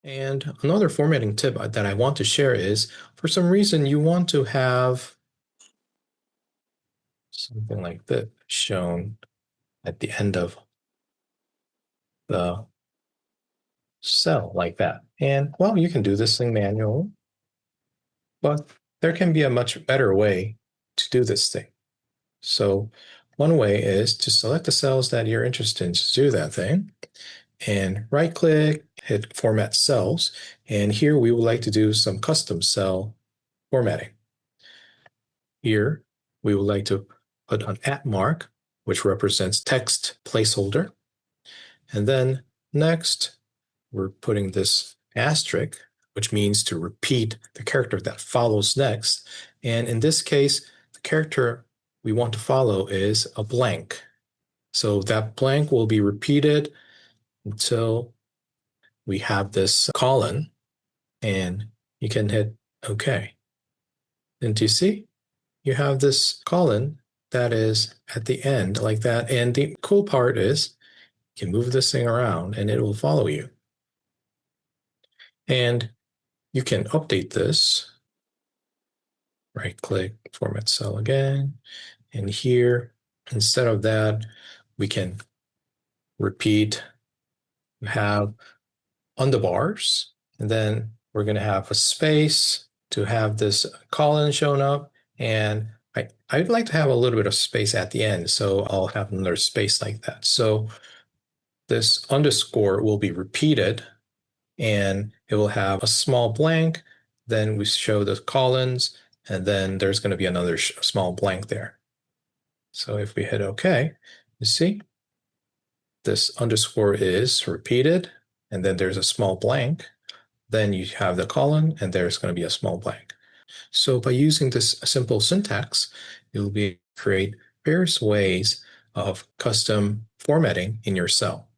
And another formatting tip that I want to share is for some reason you want to have something like this shown at the end of the cell like that. And well, you can do this thing manually, but there can be a much better way to do this thing. So one way is to select the cells that you're interested in to do that thing and right click, hit format cells. And here we would like to do some custom cell formatting. Here we would like to put an @ mark, which represents text placeholder. And then next, we're putting this asterisk, which means to repeat the character that follows next. And in this case, the character we want to follow is a blank. So that blank will be repeated until we have this colon, and you can hit OK. And do you see? You have this colon that is at the end like that. And the cool part is you can move this thing around and it will follow you. And you can update this. Right click, format cell again. And here, instead of that, we can repeat, have underbars, and then we're going to have a space to have this colon shown up. And I'd like to have a little bit of space at the end, so I'll have another space like that. So this underscore will be repeated, and it will have a small blank. Then we show the colons, and then there's going to be another small blank there. So if we hit OK, you see this underscore is repeated, and then there's a small blank. Then you have the colon, and there's going to be a small blank. So by using this simple syntax, you'll be able to create various ways of custom formatting in your cell.